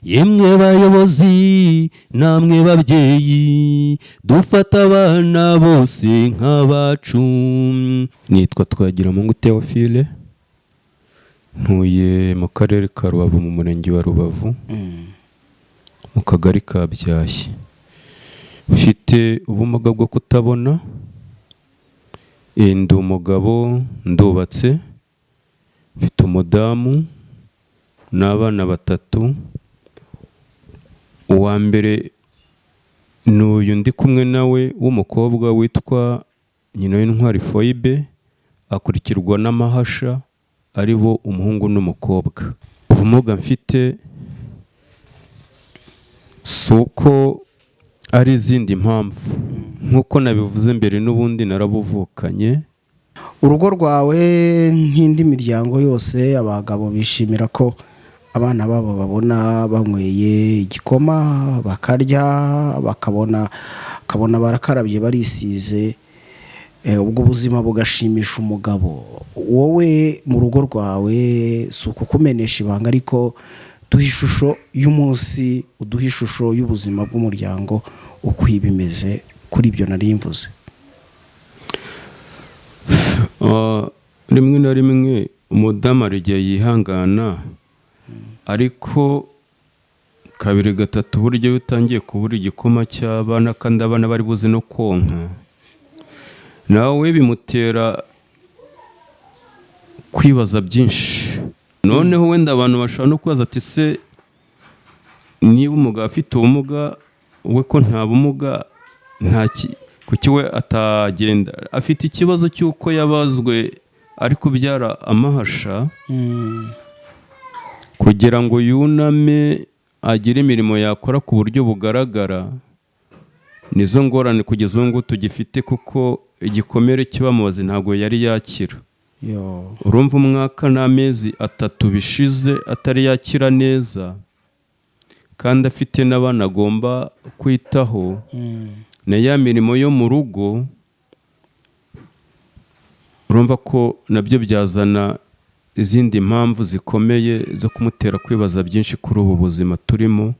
Yemwe bayobozi namwe babyeyi dufata abana bose nk'abacu. Nitwa Twagiramungu Theophile, ntuye mu karere ka Rubavu mu murenge wa Rubavu mu kagari ka Byashya. Mfite ubumuga bwo kutabona, ndi umugabo, ndubatse, mfite umudamu n'abana 3. Uwa mbere n'uyu ndi kumwe nawe w'umukobwa witwa Nyinawintwari Foibe, akurikirwa n'amahasha ari bo umuhungu n'umukobwa. Ubumuga mfite suko ari izindi mpamvu, nk'uko nabivuze mbere n'ubundi narabuvukanye. Urugo rwawe nk'indi miryango yose, abagabo bishimira ko abana babo babona banyweye igikoma, bakarya, bakabona barakarabye barisize, ubwo buzima bugashimisha umugabo. Wowe mu rugo rwawe si ukukumenesha ibanga, ariko duha ishusho y'umunsi, uduha ishusho y'ubuzima bw'umuryango uko bimeze kuri ibyo nari mvuze. Rimwe na rimwe umudamu hari igihe yihangana, ariko 2-3 buryo iyo utangiye kubura igikoma cy'abana kandi abana bari buze no konka, nawe bimutera kwibaza byinshi. Noneho wenda abantu bashobora no kubaza ati se niba umugabo afite ubumuga, we ko nta bumuga, kuki we atagenda? Afite ikibazo cy'uko yabazwe ari kubyara amahasha, kugira ngo yuname agire imirimo yakora ku buryo bugaragara. Nizo ngorane kugeza ubu ngubu tugifite, kuko igikomere kibamubaze ntabwo yari yakira. Urumva umwaka n'amezi 3 bishize atari yakira neza, kandi afite n'abana agomba kwitaho, na ya mirimo yo mu rugo. Urumva ko nabyo byazana izindi mpamvu zikomeye zo kumutera kwibaza byinshi kuri ubu buzima turimo.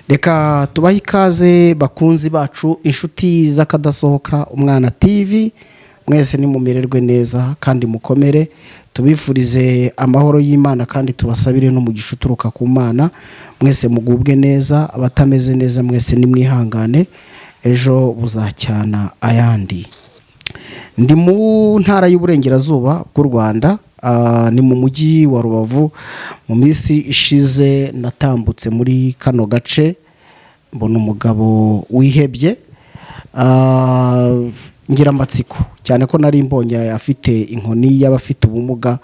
Reka tubahe ikaze bakunzi bacu, inshuti z'akadasohoka Umwana TV. Mwese nimumererwe neza kandi mukomere, tubifurize amahoro y'Imana kandi tubasabire n'umugisha uturuka ku Mana. Mwese mugubwe neza, abatameze neza mwese nimwihangane, ejo buzacyana ayandi. Ndi mu ntara y'Uburengerazuba bw'u Rwanda, ni mu mujyi wa Rubavu. Mu minsi ishize natambutse muri kano gace, mbona umugabo wihebye, ngira amatsiko cyane ko nari mbonye afite inkoni y'abafite ubumuga.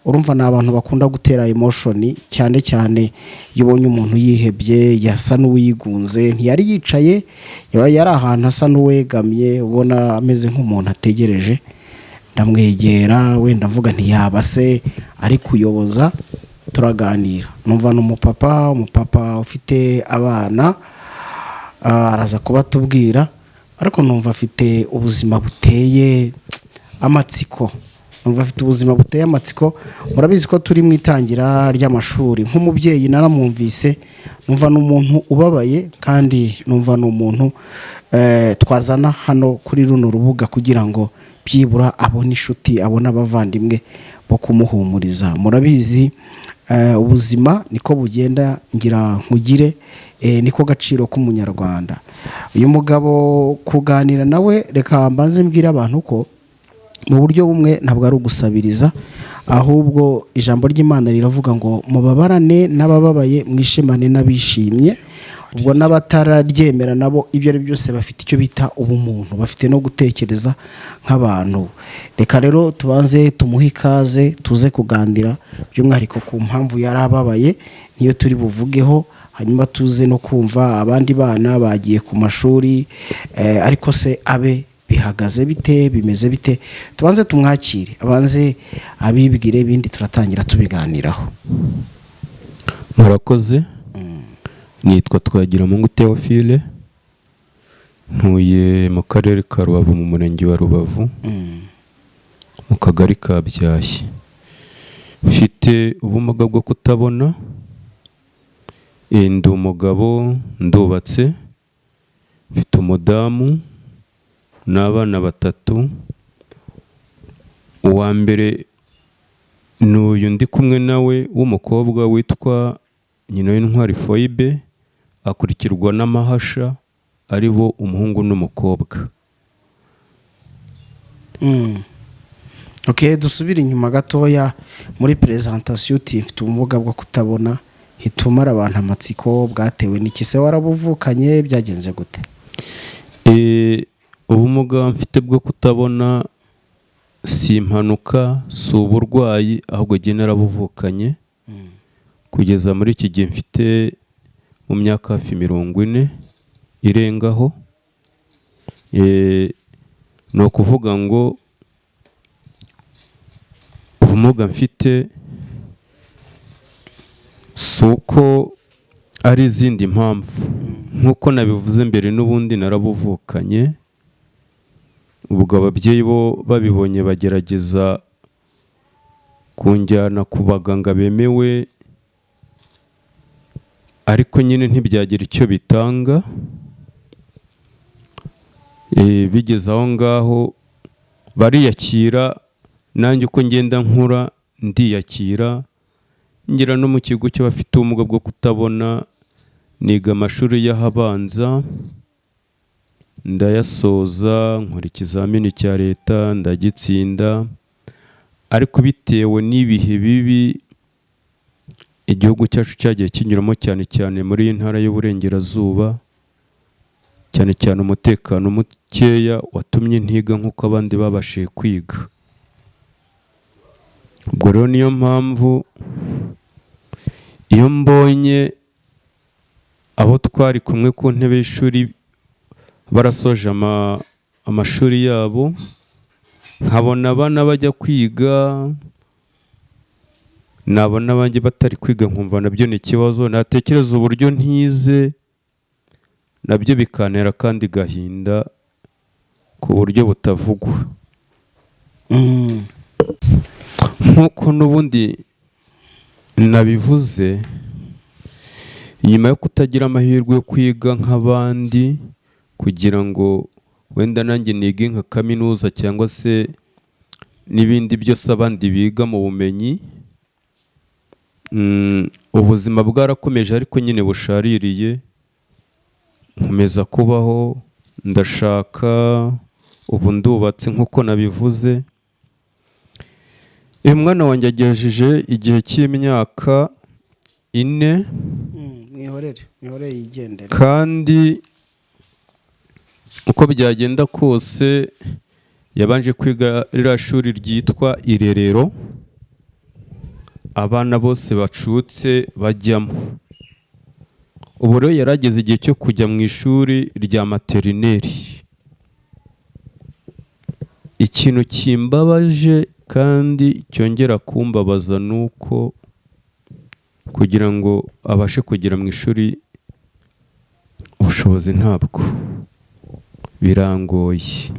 Urumva ni abantu bakunda gutera emotion cyane cyane iyo ubonye umuntu yihebye, yasa n'uwigunze, ntiyari yicaye, yari ahantu asa n'uwegamye, ubona ameze nk'umuntu ategereje. Ndamwegera, wenda mvuga ntiyaba se ari kuyoboza, turaganira. Numva umupapa ufite abana, araza kubatubwira, ariko numva afite ubuzima buteye amatsiko. Murabizi ko turi mu itangira ry'amashuri. Nk'umubyeyi naramwumvise, numva n'umuntu ubabaye, kandi numva n'umuntu twazana hano kuri runo rubuga kugira ngo byibura abone inshuti, abone abavandimwe bo kumuhumuriza. Murabizi ubuzima niko bugenda, ngira nkugire, niko gaciro k'umunyarwanda. Uyu mugabo kuganira nawe, reka mbanze mbwira abantu ko mu buryo bumwe ntabwo ari ugusabiriza, ahubwo ijambo ry'Imana riravuga ngo mubabarane n'abababaye, mwishimane n'abishimye. Ubwo n'abatararyemera nabo ibyo ari byose bafite icyo bita ubumuntu, bafite no gutekereza nk'abantu. Reka rero tubanze tumuhe ikaze, tuze kuganira by'umwihariko ku mpamvu yari ababaye, niyo turi buvugeho. Hanyuma tuze no kumva abandi bana bagiye ku mashuri, ariko se abe bihagaze bite, bimeze bite. Tubanze tumwakire, abanze abibwire, ibindi turatangira tubiganiraho. Murakoze. Nitwa Twagiramungu Theophile, ntuye mu karere ka Rubavu mu murenge wa Rubavu mu kagari ka Byashya. mfite ubumuga bwo kutabona, ndi umugabo, ndubatse, mfite umudamu n'abana 3. Uwa mbere ni uyu ndi kumwe nawe w'umukobwa witwa Nyinawintwari Foibe, akurikirwa n'Amahasha ari bo umuhungu n'umukobwa. Okay, dusubire inyuma gatoya muri presentation uti mfite ubumuga bwo kutabona, hitumara abantu amatsiko, bwatewe n'iki se? Warabuvukanye, byagenze gute? Ubumuga mfite bwo kutabona si impanuka, si uburwayi, ahubwo jye narabuvukanye. Kugeza muri iki gihe mfite mu myaka hafi 40 irengaho. Ni ukuvuga ngo ubumuga mfite si uko ari izindi mpamvu, nk'uko nabivuze mbere, n'ubundi narabuvukanye. Ubwo ababyeyi bo babibonye bagerageza kunjyana ku baganga bemewe, ariko nyine ntibyagira icyo bitanga. Bigeze aho ngaho bariyakira, nanjye uko ngenda nkura ndiyakira, ngira no mu kigo cy'abafite ubumuga bwo kutabona, niga amashuri y'ahabanza, ndayasoza, nkora ikizamini cya leta ndagitsinda. Ariko bitewe n'ibihe bibi igihugu cyacu cyagiye kinyuramo, cyane cyane muri iyi ntara y'Uburengerazuba, cyane cyane umutekano mukeya watumye ntiga nk'uko abandi babashije kwiga. Ubwo rero niyo mpamvu iyo mbonye abo twari kumwe ku ntebe y'ishuri barasoje amashuri yabo, nkabona abana bajya kwiga, nabona abanjye batari kwiga, nkumva nabyo ni ikibazo. Natekereza uburyo ntize, nabyo bikantera kandi gahinda ku buryo butavugwa. Nk'uko n'ubundi nabivuze, nyuma yo kutagira amahirwe yo kwiga nk'abandi kugira ngo wenda nanjye nige nka kaminuza cyangwa se n'ibindi byose abandi biga mu bumenyi, ubuzima bwarakomeje ariko nyine bushaririye. Nkomeza kubaho, ndashaka, ubu ndubatse nk'uko nabivuze. Umwana wanjye agejeje igihe cy'imyaka 4, mwihorere yigendera. kandi uko byagenda kose yabanje kwiga ririya shuri ryitwa Irerero, abana bose bacutse bajyamo. Ubu rero yarageze igihe cyo kujya mu ishuri rya materineri. Ikintu kimbabaje kandi cyongera kumbabaza nuko kugira ngo abashe kugera mu ishuri ubushobozi ntabwo, birangoye.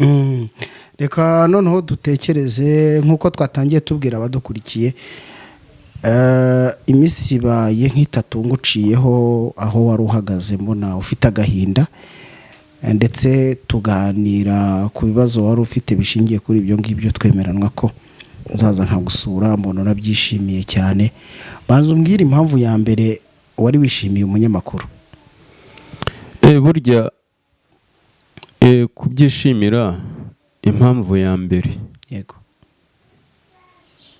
Reka noneho dutekereze nk'uko twatangiye tubwira abadukurikiye, iminsi ibaye nk'itatu nguciyeho aho wari uhagaze, mbona ufite agahinda, ndetse tuganira ku bibazo wari ufite bishingiye kuri ibyo ngibyo, twemeranwa ko nzaza nkagusura, mbona urabyishimiye cyane. Banza umbwire impamvu ya mbere wari wishimiye umunyamakuru. Burya kubyishimira, impamvu ya mbere yego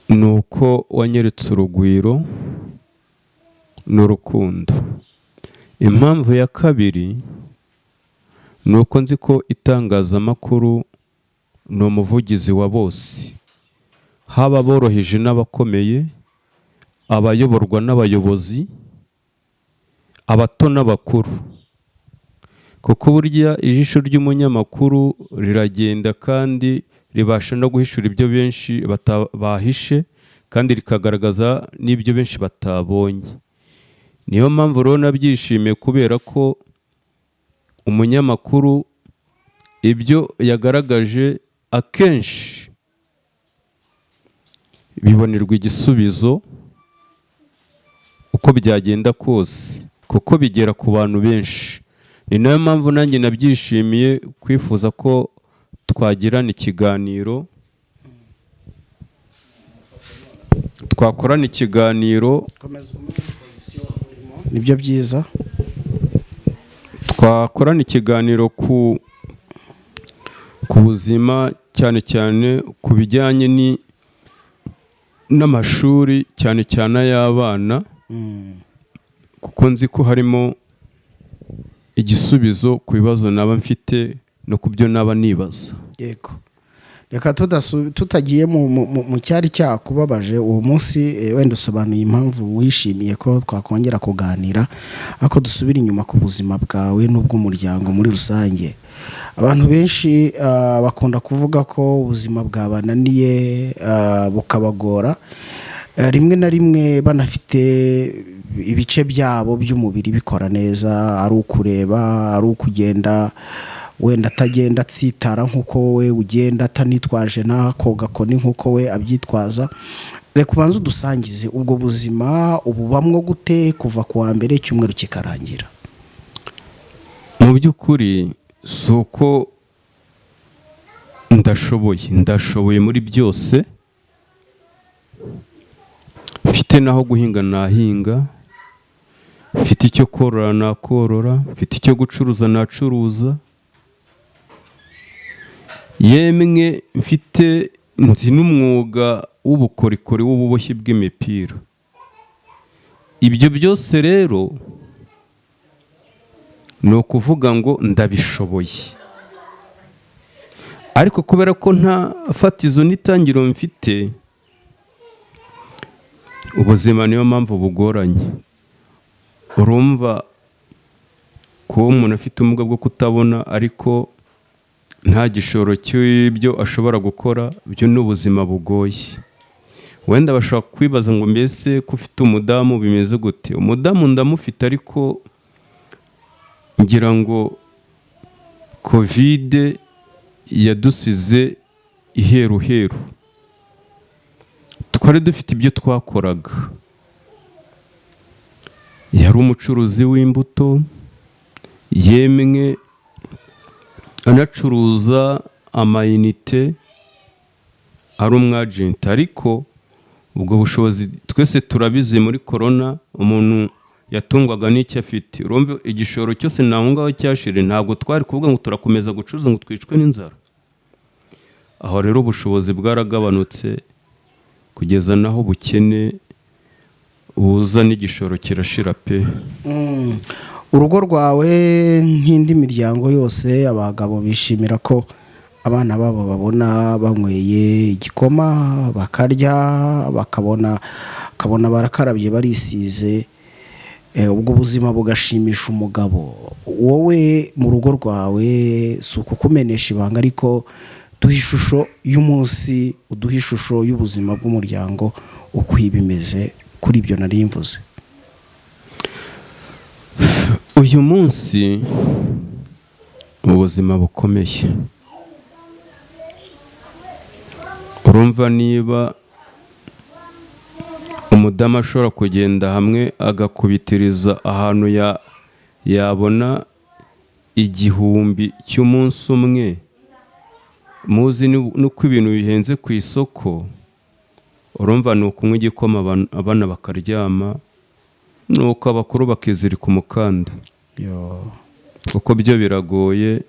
ni uko wanyeretse urugwiro n'urukundo. Impamvu ya kabiri ni uko nzi ko itangazamakuru ni umuvugizi wa bose, haba aboroheje n'abakomeye, abayoborwa n'abayobozi, abato n'abakuru. Kuko burya ijisho ry'umunyamakuru riragenda kandi ribasha no guhishura ibyo benshi bahishe, kandi rikagaragaza n'ibyo benshi batabonye. Niyo mpamvu rero nabyishimiye, kubera ko umunyamakuru ibyo yagaragaje akenshi bibonerwa igisubizo uko byagenda kose kuko bigera ku bantu benshi. Ni nayo mpamvu nanjye nabyishimiye kwifuza ko twagirana ikiganiro, twakorana ikiganiro, nibyo byiza, twakorana ikiganiro ku buzima, cyane cyane ku bijyanye n'amashuri, cyane cyane ay'abana, kuko nzi ko harimo igisubizo ku bibazo naba mfite no ku byo naba nibaza. yego. Reka tutagiye mu cyari cyakubabaje uwo munsi, wenda usobanuye impamvu wishimiye ko twakongera kuganira, ariko dusubira inyuma ku buzima bwawe n'ubw'umuryango muri rusange. Abantu benshi bakunda kuvuga ko ubuzima bwabananiye bukabagora, rimwe na rimwe banafite ibice byabo by'umubiri bikora neza, ari ukureba, ari ukugenda wenda atagenda atsitara nk'uko we ugenda, atanitwaje n'ako gakoni nk'uko we abyitwaza. Reka ubanze udusangize ubwo buzima ububamwo gute kuva ku wa mbere icyumweru kikarangira. Mu by'ukuri si uko ndashoboye muri byose, mfite n'aho guhinga nahinga, mfite icyo korora nakorora, mfite icyo gucuruza nacuruza, yemwe mfite nzi n'umwuga w'ubukorikori w'ububoshyi bw'imipira. Ibyo byose rero ni ukuvuga ngo ndabishoboye, ariko kubera ko nta fatizo n'itangiro mfite, ubuzima niyo mpamvu bugoranye. Urumva ko umuntu afite ubumuga bwo kutabona ariko nta gishoro cy'ibyo ashobora gukora, byo ni ubuzima bugoye. Wenda bashobora kwibaza ngo mbese ko ufite umudamu bimeze gute? Umudamu ndamufite, ariko ngira ngo Covid yadusize iheruheru. Twari dufite ibyo twakoraga. Yari umucuruzi w'imbuto, yemwe anacuruza amayinite, ari umwagenti. Ariko ubwo bushobozi twese turabizi, muri korona umuntu yatungwaga n'icyo afite. Urumva igishoro cyose naho ngaho cyashire, ntabwo twari kuvuga ngo turakomeza gucuruza ngo twicwe n'inzara. Aho rero ubushobozi bwaragabanutse kugeza naho bukene buza n'igishoro kirashira pe. Urugo rwawe nk'indi miryango yose, abagabo bishimira ko abana babo babona banyweye igikoma, bakarya, bakabona barakarabye, barisize, ubwo buzima bugashimisha umugabo. Wowe mu rugo rwawe si ukukumenesha ibanga, ariko duha ishusho y'umunsi, uduha ishusho y'ubuzima bw'umuryango uko bimeze kuri ibyo nari mvuze. Uyu munsi ubuzima bukomeye. Urumva niba umudamu ashobora kugenda hamwe agakubitiriza ahantu yabona 1000 cy'umunsi umwe, muzi nuko ibintu bihenze ku isoko. Urumva ni ukunywa igikoma abana bakaryama, nuko abakuru bakizirika umukanda. Kuko byo biragoye.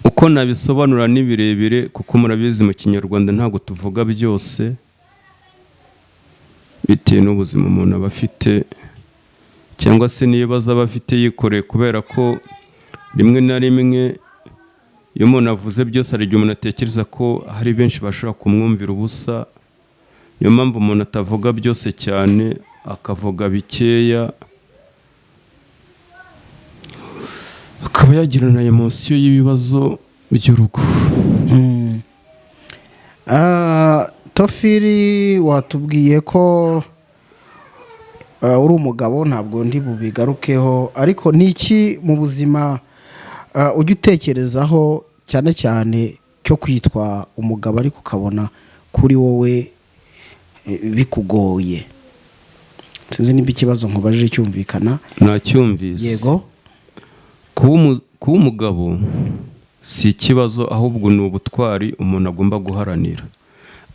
Uko nabisobanura ni birebire, kuko murabizi mu Kinyarwanda ntabwo tuvuga byose, bitewe n'ubuzima umuntu aba afite, cyangwa se n'ibibazo aba afite yikoreye. Kubera ko rimwe na rimwe iyo umuntu avuze byose, hari igihe umuntu atekereza ko hari benshi bashobora kumwumvira ubusa. Niyo mpamvu umuntu atavuga byose cyane, akavuga bikeya, akaba yagira na emosiyo y'ibibazo by'urugo. Tofiri, watubwiye ko uri umugabo, ntabwo ndi bubigarukeho, ariko niki mu buzima ujya utekerezaho cyane cyane cyo kwitwa umugabo, ariko ukabona kuri wowe bikugoye? sinzi niba ikibazo nkubajije cyumvikana. nacyumvise. Yego. kuba umugabo si ikibazo, ahubwo ni ubutwari umuntu agomba guharanira.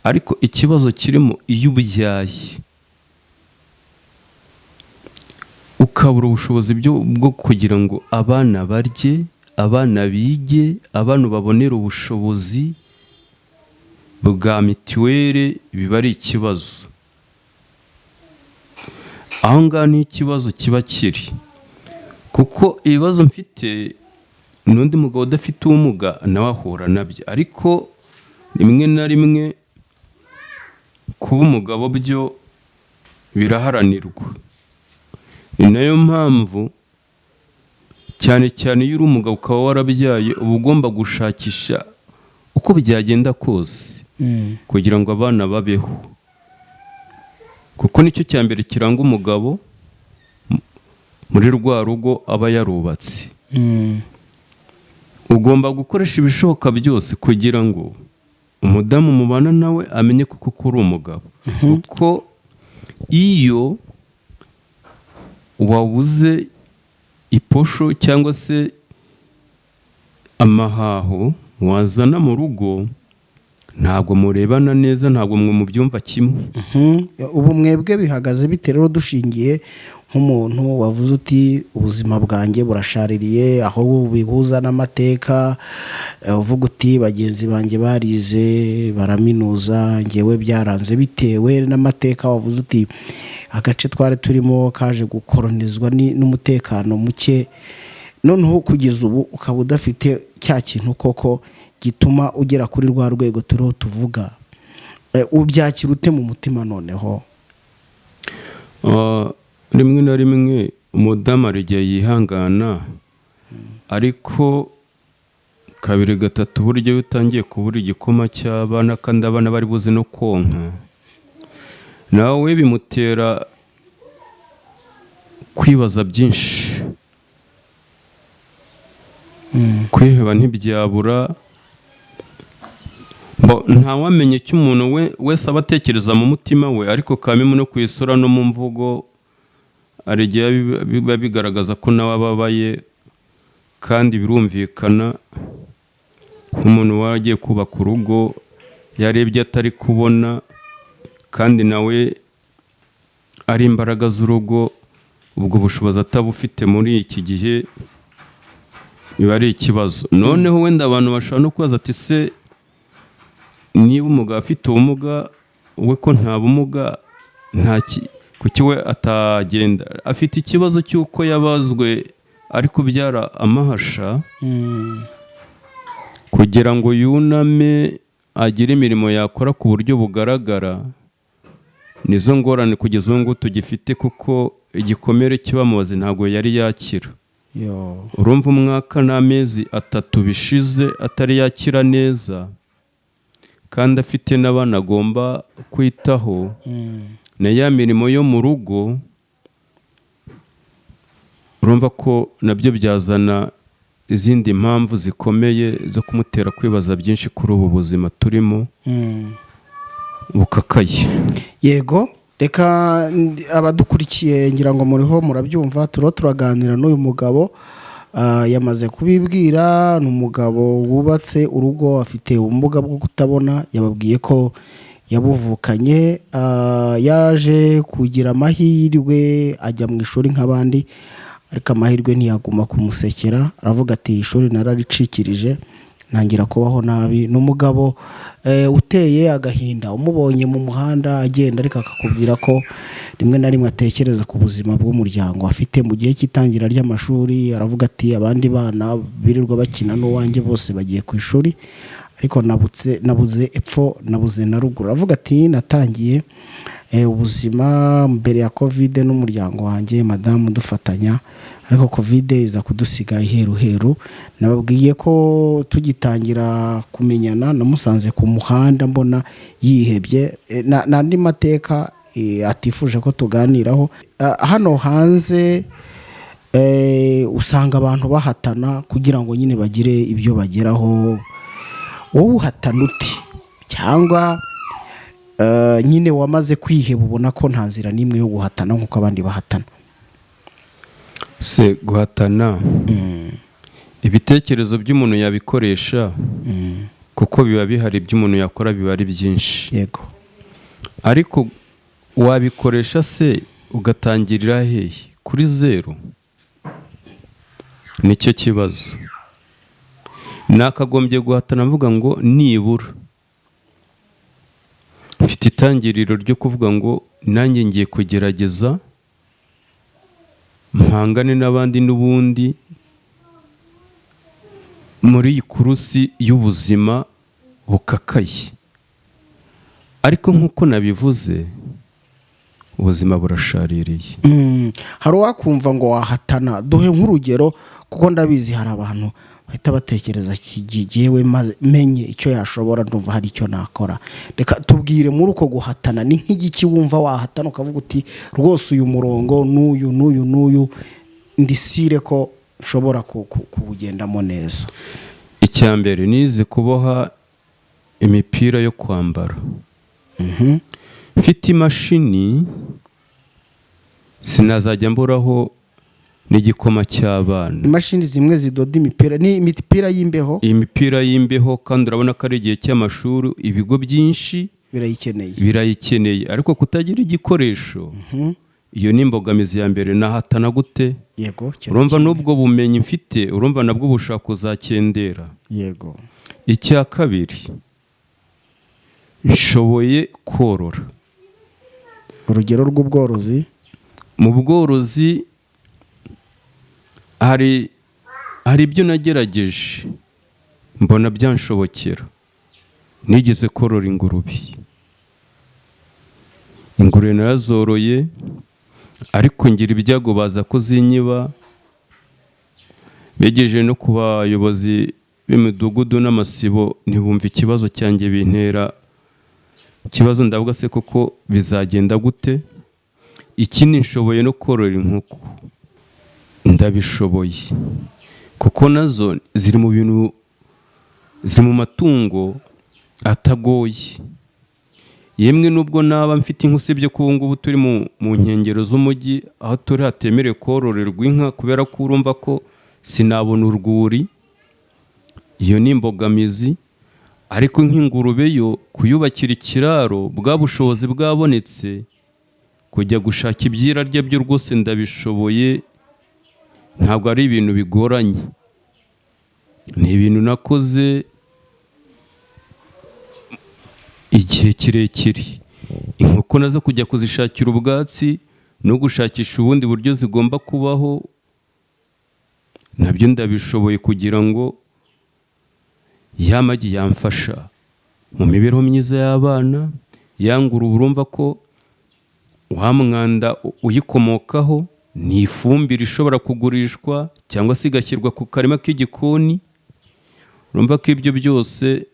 Ariko ikibazo kirimo iyo ubyaye ukabura ubushobozi bwo kugira ngo abana barye, abana bige, abana babonere ubushobozi bwa mituweli, biba ari ikibazo. aho ngaho ni ikibazo kiba kiri, kuko ibibazo mfite n'undi mugabo udafite ubumuga nawe ahura nabyo. ariko rimwe na rimwe kuba umugabo byo biraharanirwa. ni nayo mpamvu cyane cyane iyo uri umugabo ukaba warabyaye, uba ugomba gushakisha uko byagenda kose kugira ngo abana babeho, kuko nicyo cya mbere kiranga umugabo muri rwa rugo aba yarubatse. ugomba gukoresha ibishoboka byose kugira ngo umudamu mubana nawe amenye kuko uri umugabo. kuko iyo wabuze iposho cyangwa se amahaho wazana mu rugo, ntabwo murebana neza, ntabwo mwe mubyumva kimwe. ubu mwebwe bihagaze bite rero, dushingiye nk'umuntu wavuze uti ubuzima bwanjye burashaririye, aho bihuza n'amateka, uvuga uti bagenzi banjye barize baraminuza, ngewe byaranze bitewe n'amateka. wavuze uti agace twari turimo kaje gukoronizwa n'umutekano muke, noneho kugeza ubu ukaba udafite cya kintu koko gituma ugera kuri rwa rwego turiho tuvuga. ubyakira ute mu mutima noneho? rimwe na rimwe umudamu hari igihe yihangana, ariko kabiri gatatu buryo iyo utangiye kubura igikoma cy'abana kandi abana bari buze no konka, nawe bimutera kwibaza byinshi. kwiheba ntibyabura. ntawamenye icyo umuntu wese aba atekereza mu mutima we, ariko kamemu no ku isura no mu mvugo hari igihe biba bigaragaza ko nawe ababaye, kandi birumvikana. nk'umuntu wagiye kubaka urugo yarebye atari kubona, kandi nawe ari imbaraga z'urugo, ubwo bushobozi atabufite muri iki gihe, biba ari ikibazo. noneho wenda abantu bashobora no kubaza ati se niba umugabo afite ubumuga, we ko nta bumuga, kuki we atagenda? afite ikibazo cy'uko yabazwe ari kubyara amahasha, kugira ngo yuname agire imirimo yakora ku buryo bugaragara. nizo ngorane kugeza ubu ngubu tugifite, kuko igikomere kibamubaze ntabwo yari yakira. urumva umwaka n'amezi 3 bishize atari yakira neza, kandi afite n'abana agomba kwitaho, na ya mirimo yo mu rugo. urumva ko nabyo byazana izindi mpamvu zikomeye zo kumutera kwibaza byinshi kuri ubu buzima turimo bukakaye. Yego, reka abadukurikiye ngira ngo muriho murabyumva, turaganira n'uyu mugabo. yamaze kubibwira, ni umugabo wubatse urugo, afite ubumuga bwo kutabona. yababwiye ko yabuvukanye, yaje kugira amahirwe ajya mu ishuri nk'abandi, ariko amahirwe ntiyaguma kumusekera. aravuga ati ishuri nararicikirije, ntangira kubaho nabi. ni umugabo uteye agahinda, umubonye mu muhanda agenda, ariko akakubwira ko rimwe na rimwe atekereza ku buzima bw'umuryango afite mu gihe cy'itangira ry'amashuri. aravuga ati abandi bana birirwa bakina n'uwanjye bose bagiye ku ishuri, ariko nabuze epfo nabuze na ruguru. aravuga ati natangiye ubuzima mbere ya covid n'umuryango wanjye madamu dufatanya, ariko covid iza kudusiga iheruheru. nababwiye ko tugitangira kumenyana namusanze ku muhanda mbona yihebye, n'andi mateka atifuje ko tuganiraho. hano hanze usanga abantu bahatana kugira ngo nyine bagire ibyo bageraho. wowe uhatana uti, cyangwa nyine wamaze kwiheba ubona ko nta nzira n'imwe yo guhatana nk'uko abandi bahatana? se guhatana ibitekerezo by'umuntu yabikoresha kuko biba bihari, by'umuntu yakora biba ari byinshi. Yego. Ariko wabikoresha se ugatangirira hehe? Kuri zero? Nicyo kibazo. Nakagombye guhatana mvuga ngo nibura mfite itangiriro ryo kuvuga ngo nanjye ngiye kugerageza mpangane n'abandi n'ubundi muri iyi kurusi y'ubuzima bukakaye. Ariko nk'uko nabivuze, ubuzima burashaririye. Hari uwakumva ngo wahatana, duhe nk'urugero kuko ndabizi hari abantu bahita batekereza kigiyewe menye icyo yashobora, ndumva hari icyo nakora. Reka tubwire muri uko guhatana ni nk'igiki wumva wahatana ukavuga uti rwose uyu murongo n'uyu ndisire ko nshobora kuwugendamo neza. Icya mbere nize kuboha imipira yo kwambara. Mfite imashini sinazajya mburaho n'igikoma cy'abana. Imashini zimwe zidoda imipira, ni imipira y'imbeho. Imipira y'imbeho, kandi urabona ko ari igihe cy'amashuri, ibigo byinshi birayikeneye. Ariko kutagira igikoresho, iyo ni imbogamizi ya mbere. Nahatana gute? Yego. Urumva n'ubwo bumenyi mfite, urumva nabwo bushaka kuzakendera. Yego. Icya kabiri, nshoboye korora. Urugero rw'ubworozi? Mu bworozi hari ibyo nagerageje mbona byanshobokera. Nigeze korora ingurube. Ingurube narazoroye, ariko ngira ibyago baza kuzinyiba. Begeje no ku bayobozi b'imidugudu n'amasibo, ntibumva ikibazo cyanjye, bintera ikibazo. Ndavuga se koko bizagenda gute? Ikindi nshoboye no korora inkoko. Ndabishoboye kuko nazo ziri mu matungo atagoye. Yemwe nubwo naba mfite inka, usibye ko ubu ngubu turi mu nkengero z'umujyi, aho turi hatemerewe kororerwa inka kubera ko urumva ko sinabona urwuri. Iyo ni imbogamizi. Ariko nk'ingurube yo kuyubakira ikiraro, bwa bushobozi bwabonetse, kujya gushaka ibyirarya byo rwose ndabishoboye. Ntabwo ari ibintu bigoranye, ni ibintu nakoze igihe kirekire. Inkoko nazo kujya kuzishakira ubwatsi no gushakisha ubundi buryo zigomba kubaho, nabyo ndabishoboye, kugira ngo ya magi yamfasha mu mibereho myiza y'abana. Yangura, urumva ko wa mwanda uyikomokaho ni ifumbire ishobora kugurishwa cyangwa se igashyirwa ku karima k'igikoni. Urumva ko ibyo byose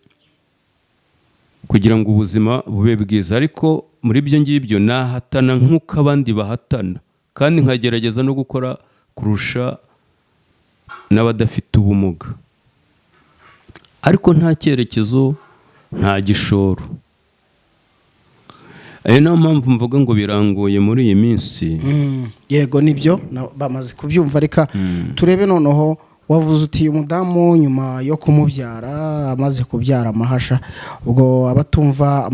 kugira ngo ubuzima bube bwiza. Ariko muri ibyo ngibyo nahatana nk'uko abandi bahatana, kandi nkagerageza no gukora kurusha n'abadafite ubumuga. Ariko nta cyerekezo, nta gishoro. Ari nayo mpamvu mvuga ngo birangoye muri iyi minsi. Yego, nibyo bamaze kubyumva. Reka turebe noneho, wavuze uti umudamu nyuma yo kumubyara, amaze kubyara amahasha. Ubwo abatumva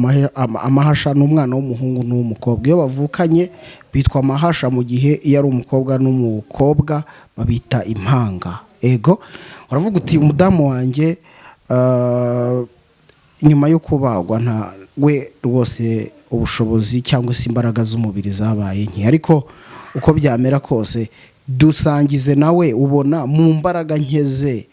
amahasha n'umwana w'umuhungu n'uw'umukobwa, iyo bavukanye bitwa amahasha, mu gihe iyo ari umukobwa n'umukobwa babita impanga. Ego, uravuga uti umudamu wanjye nyuma yo kubagwa nta we rwose ubushobozi cyangwa se imbaraga z'umubiri zabaye nke. Ariko uko byamera kose, dusangize nawe, ubona mu mbaraga nkeze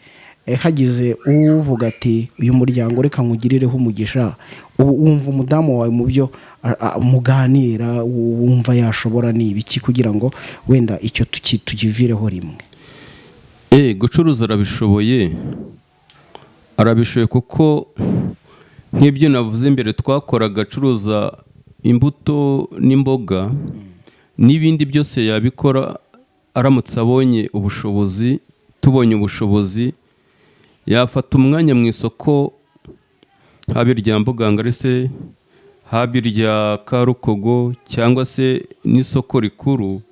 hagize uvuga ati uyu muryango reka nkugirireho umugisha, wumva umudamu wawe mu byo muganira wumva yashobora ni ibiki, kugira ngo wenda icyo tukivireho rimwe? Gucuruza arabishoboye kuko nk'ibyo navuze mbere, twakoraga acuruza imbuto n'imboga n'ibindi byose yabikora aramutse abonye ubushobozi. Tubonye ubushobozi, yafata umwanya mu isoko, haba irya Mbugangari se haba irya Karukogo cyangwa se n'isoko rikuru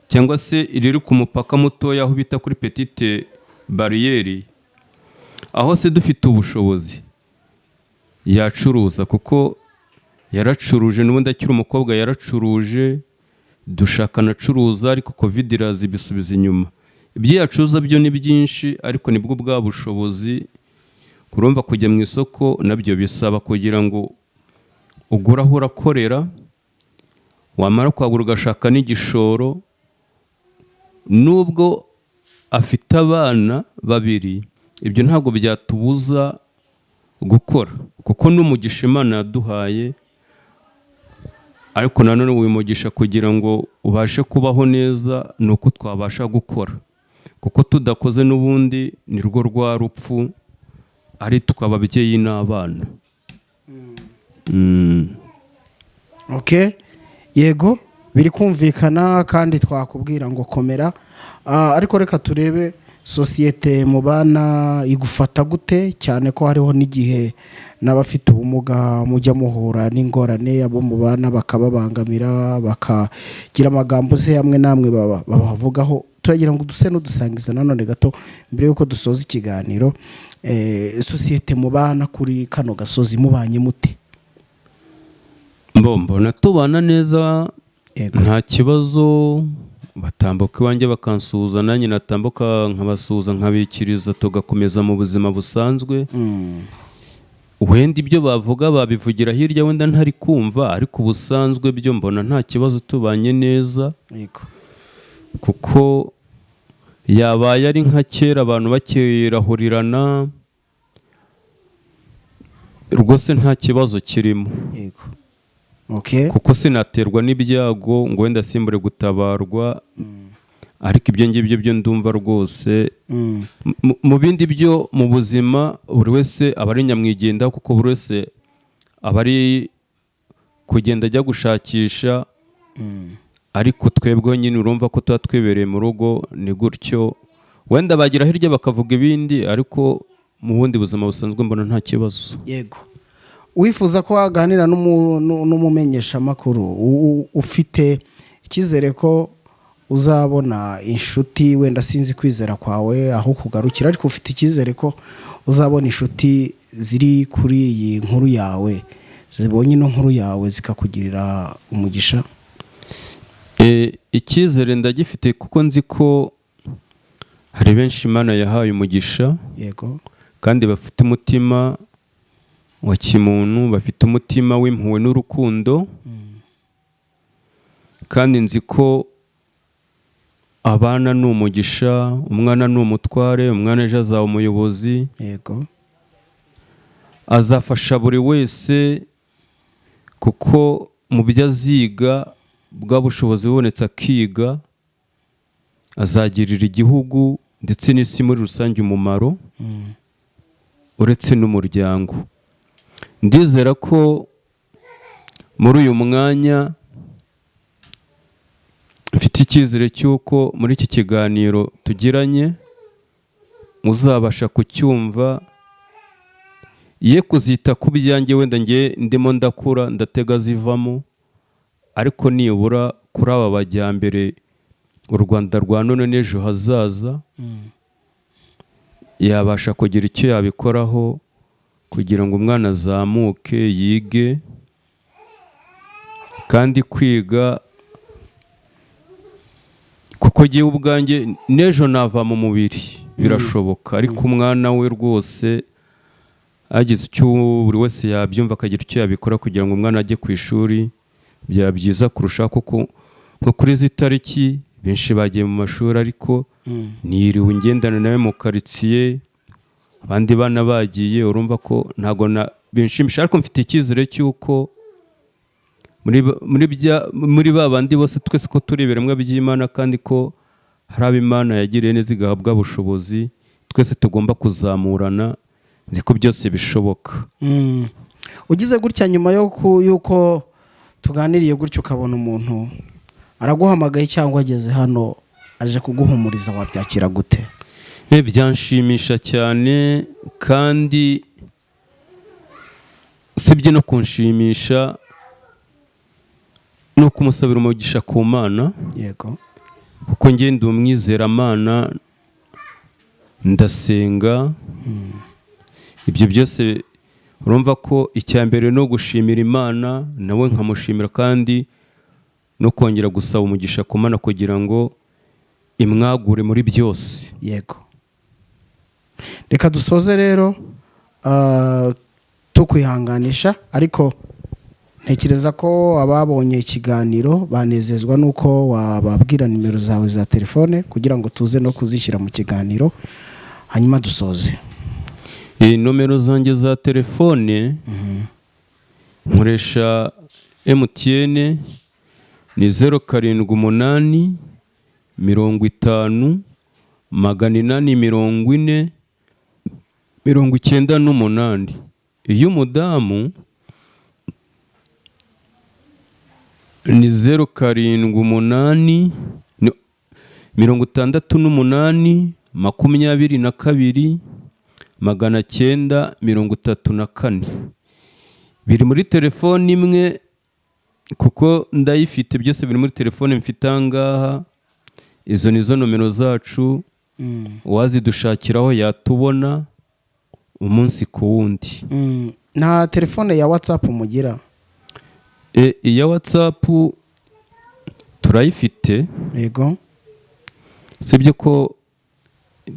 cyangwa se iriri ku mupaka mutoya aho bita kuri petite bariyeri, aho se dufite ubushobozi yacuruza, kuko yaracuruje n'ubundi akiri umukobwa yaracuruje, dushaka anacuruza ariko covid iraza ibisubiza inyuma. Ibyo yacuruza byo ni byinshi ariko nibwo bwa bushobozi. Kurumva kujya mu isoko nabyo bisaba kugira ngo ugura aho urakorera, wamara kwagura ugashaka n'igishoro. Nubwo afite abana babiri, ibyo ntabwo byatubuza gukora, kuko n'umugisha Imana yaduhaye, ariko nanone wimugisha kugira ngo ubashe kubaho neza ni uko twabasha gukora, kuko tudakoze n'ubundi ni rwo rwa rupfu, ari tukaba ababyeyi n'abana. Okay, yego biri kumvikana kandi twakubwira ngo komera. Ariko reka turebe sosiyete mu bana igufata gute, cyane ko hariho n'igihe n'abafite ubumuga mujya muhura n'ingorane, abo mu bana bakababangamira, bakagira amagambo se hamwe namwe babavugaho. Turagira ngo duse n'udusangiza nanone gato mbere yuko dusoza ikiganiro, sosiyete mu bana kuri kano gasozi mubanye mute? Mbona tubana neza, nta kibazo. Batambuka iwanjye bakansuhuza, nanjye natambuka nkabasuhuza, nkabikiriza, tugakomeza mu buzima busanzwe. Wenda ibyo bavuga babivugira hirya wenda ntari kumva, ariko ubusanzwe byo mbona nta kibazo, tubanye neza. Kuko yabaye ari nka kera abantu bakirahurirana, rwose nta kibazo kirimo. Kuko sinaterwa n'ibyago ngo wenda simbure gutabarwa, ariko ibyo ngibyo byo ndumva rwose. Mu bindi byo mu buzima buri wese aba ari nyamwigendaho, kuko buri wese aba ari kugenda ajya gushakisha, ariko twebwe nyine urumva ko tuba twibereye mu rugo, ni gutyo. Wenda bagira hirya bakavuga ibindi, ariko mu bundi buzima busanzwe mbona nta kibazo. Yego, wifuza ko waganira n'umumenyeshamakuru, ufite icyizere ko uzabona inshuti, wenda sinzi kwizera kwawe aho kugarukira, ariko ufite icyizere ko uzabona inshuti ziri kuri iyi nkuru yawe, zibonye ino nkuru yawe zikakugirira umugisha? Icyizere ndagifite, kuko nzi ko hari benshi Imana yahaye umugisha. Yego, kandi bafite umutima wa kimuntu, bafite umutima w'impuhwe n'urukundo. Kandi nzi ko abana ni umugisha, umwana ni umutware, umwana ejo azaba umuyobozi. Yego, azafasha buri wese, kuko mu byo aziga bwa bushobozi bubonetse akiga, azagirira igihugu ndetse n'isi muri rusange umumaro, uretse n'umuryango. Ndizera ko muri uyu mwanya mfite icyizere cy'uko muri iki kiganiro tugiranye uzabasha kucyumva, ye kuzita ku byanjye wenda nge ndimo ndakura ndatega zivamo, ariko nibura kuri aba bajyambere u Rwanda rwa none n'ejo hazaza, yabasha kugira icyo yabikoraho kugira ngo umwana azamuke yige. Kandi kwiga, kuko giye ubwanjye n'ejo nava mu mubiri birashoboka, ariko umwana we rwose agize icyo buri wese yabyumva akagira icyo yabikora kugira ngo umwana ajye ku ishuri, byaba byiza kurushaho. Kuko nko kuri izi tariki benshi bagiye mu mashuri, ariko niriwe ngendana nawe mu karitsiye, abandi bana bagiye, urumva ko ntago binshimisha. Ariko mfite icyizere cy'uko muri ba bandi bose twese ko turi ibiremwa by'Imana, kandi ko hari abo Imana yagiriye neza igahabwa ubushobozi, twese tugomba kuzamurana, nzi ko byose bishoboka. Ugize gutya nyuma y'uko tuganiriye gutyo ukabona umuntu araguhamagaye cyangwa ageze hano aje kuguhumuriza, wabyakira gute? Byanshimisha cyane, kandi usibye no kunshimisha ni ukumusabira umugisha ku Mana, yego, kuko njye ndi umwizeramana, ndasenga. Ibyo byose urumva ko icya mbere no gushimira Imana, nawe nkamushimira, kandi no kongera gusaba umugisha ku Mana kugira ngo imwagure muri byose. yego. Reka dusoze rero tukwihanganisha, ariko ntekereza ko ababonye ikiganiro banezezwa nuko wababwira nimero zawe za telefone kugira ngo tuze no kuzishyira mu kiganiro, hanyuma dusoze. Nomero zanjye za telefone nkoresha MTN ni 078 50 840 98. Iy'umudamu ni 078 68 22 934. Biri muri telefone imwe kuko ndayifite, byose biri muri telefone mfite ahangaha. Izo nizo nomero zacu, uwazidushakiraho yatubona umunsi ku wundi. Nta telefone ya WhatsApp mugira? Iya WhatsApp turayifite, yego, sibyo ko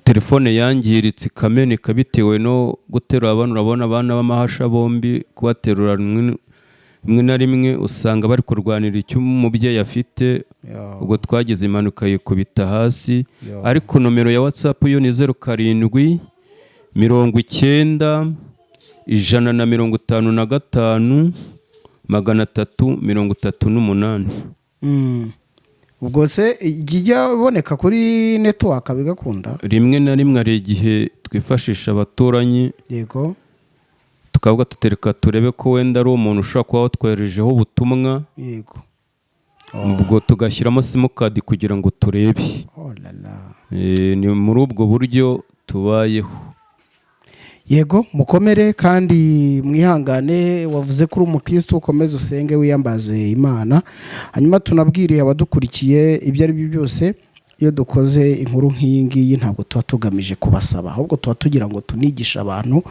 telefone yangiritse ikameneka bitewe no guterura abana. Urabona abana b'amahasha bombi, kubaterura rimwe na rimwe usanga bari kurwanira icyo umubyeyi afite, ubwo twagize impanuka yikubita hasi. Ariko nomero ya WhatsApp yo ni 07 90 155 338. ubwo se ijya boneka kuri network bigakunda? Rimwe na rimwe hari igihe twifashisha abaturanyi, yego, tukavuga tutereka turebe ko wenda ari umuntu ushobora kuba watwoherejeho ubutumwa, yego, ubwo tugashyiramo simukadi kugira ngo turebe. Ni muri ubwo buryo tubayeho. Yego, mukomere kandi mwihangane. Wavuze ko uri umukristo, ukomeze usenge wiyambaze Imana. Hanyuma tunabwiriye abadukurikiye, ibyo ari byo byose iyo dukoze inkuru nk'iyi ngiyi ntabwo tuba tugamije kubasaba, ahubwo tuba tugira ngo tunigishe abantu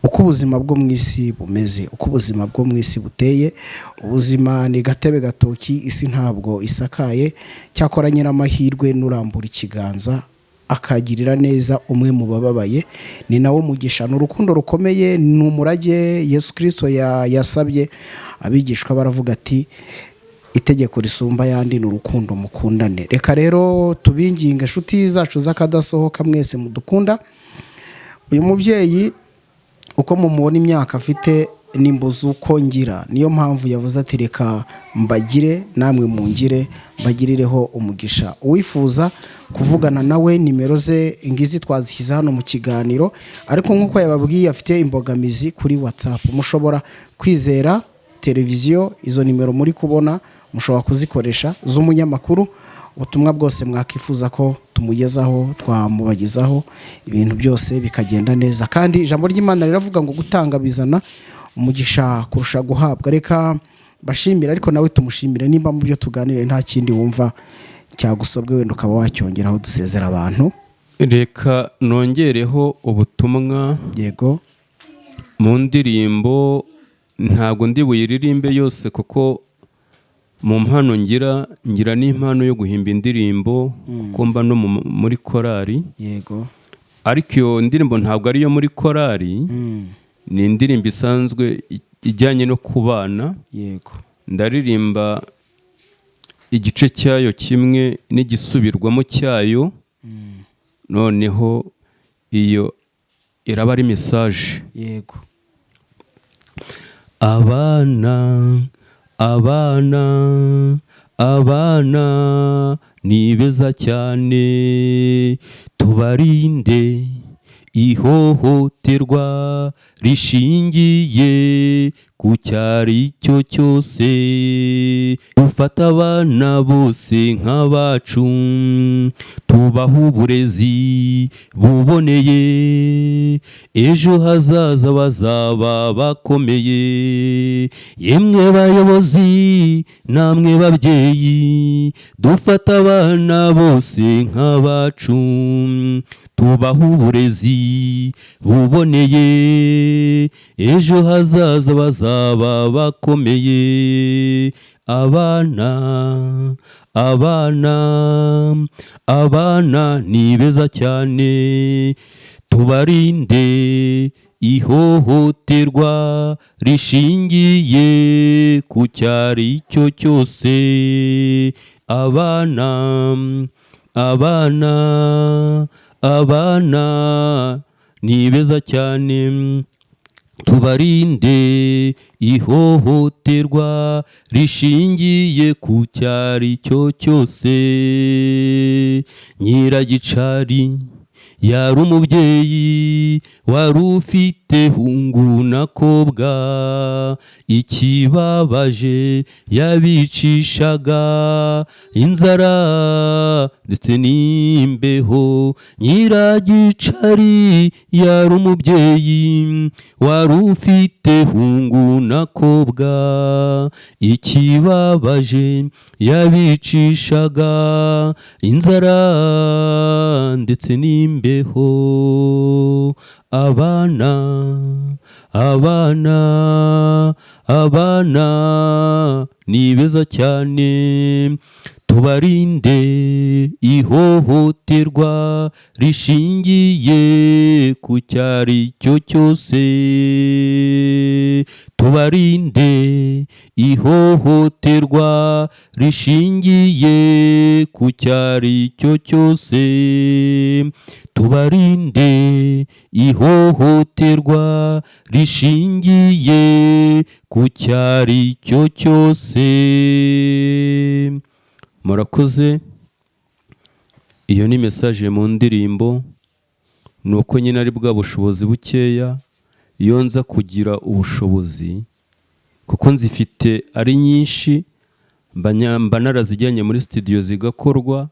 uko ubuzima bwo mu isi bumeze, uko ubuzima bwo mu isi buteye. Ubuzima ni gatebe gatoki, isi ntabwo isakaye. Cyakora nyiramahirwe n'urambura ikiganza akagirira neza umwe mu bababaye, ni nawo mugisha. Ni urukundo rukomeye, ni umurage Yesu Kristo yasabye abigishwa, baravuga ati itegeko risumba ayandi ni urukundo, mukundane. Reka rero tubinginge inshuti zacu z'akadasohoka mwese mudukunda, uyu mubyeyi uko mumubona imyaka afite nimbuza uko ngira, niyo mpamvu yavuze ati reka mbagire namwe mungire, mbagirireho umugisha. Uwifuza kuvugana nawe nimero ze ngizi twazishyize hano mu kiganiro, ariko nk'uko yababwiye afite imbogamizi kuri WhatsApp. Mushobora kwizera televiziyo, izo nimero muri kubona mushobora kuzikoresha z'umunyamakuru. Ubutumwa bwose mwakifuza ko tumugezaho twamubagezaho, ibintu byose bikagenda neza. Kandi ijambo ry'Imana riravuga ngo gutanga bizana umugisha kurusha guhabwa. Reka bashimira, ariko nawe tumushimire nimba mu byo tuganire nta kindi wumva cyagusobwe, wenda ukaba wacyongeraho dusezera abantu. Reka nongereho ubutumwa. Yego, mu ndirimbo ntabwo ndi buyiririmbe yose, kuko mu mpano ngira n'impano yo guhimba indirimbo, kuko mba no muri korari. yego, ariko iyo ndirimbo ntabwo ari iyo muri korari, ni indirimbo isanzwe ijyanye no kubana. yego, ndaririmba igice cyayo kimwe n'igisubirwamo cyayo, noneho iyo iraba ari message. yego. Abana ni beza cyane, tubarinde ihohoterwa rishingiye ku cyari cyo cyose, dufata abana bose nk'abacu, tubaha uburezi buboneye, ejo hazaza bazaba bakomeye. Yemwe bayobozi namwe babyeyi, dufata abana bose nk'abacu, tubaha uburezi buboneye, ejo hazaza bazaba bakomeye. Abana ni beza cyane, tubarinde ihohoterwa rishingiye ku cyari cyo cyose. Abana ni beza cyane, tubarinde ihohoterwa rishingiye ku cyari cyo cyose. Nyiragicari yari umubyeyi wari ufite hungu na kobwa, ikibabaje yabicishaga inzara ndetse n'imbeho. Nyiragicari yari umubyeyi wari ufite hungu na kobwa, ikibabaje yabicishaga inzara ndetse n'imbeho. Abana ni beza cyane, tubarinde ihohoterwa rishingiye ku cyari cyo cyose. Tubarinde ihohoterwa rishingiye ku cyari cyo cyose. Tubarinde ihohoterwa rishingiye ku cyari cyo cyose. Murakoze. Iyo ni message mu ndirimbo, nuko nyine ari bwa bushobozi bukeya. Iyo nza kugira ubushobozi, kuko nzifite ari nyinshi, mba narazijyanye muri studio zigakorwa,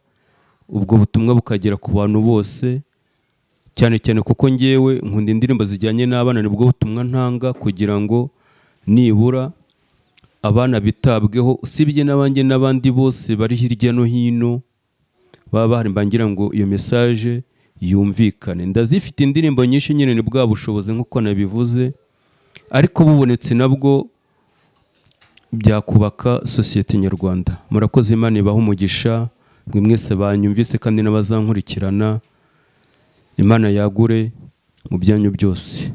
ubwo butumwa bukagera ku bantu bose, cyane cyane kuko ngewe nkunda indirimbo zijyanye n'abana, nibwo butumwa ntanga kugira ngo nibura abana bitabweho, usibye n'abandi bose bari hirya no hino baba bahari. Mbangira ngo iyo message yumvikane. Ndazifite indirimbo nyinshi nyine, ni bwa bushobozi nk'uko nabivuze, ariko bubonetse nabwo byakubaka sosiyete nyarwanda. Murakoze, Imana ibahe umugisha mwe mwese banyumvise kandi n'abazankurikirana. Imana yagure mu byanyu byose.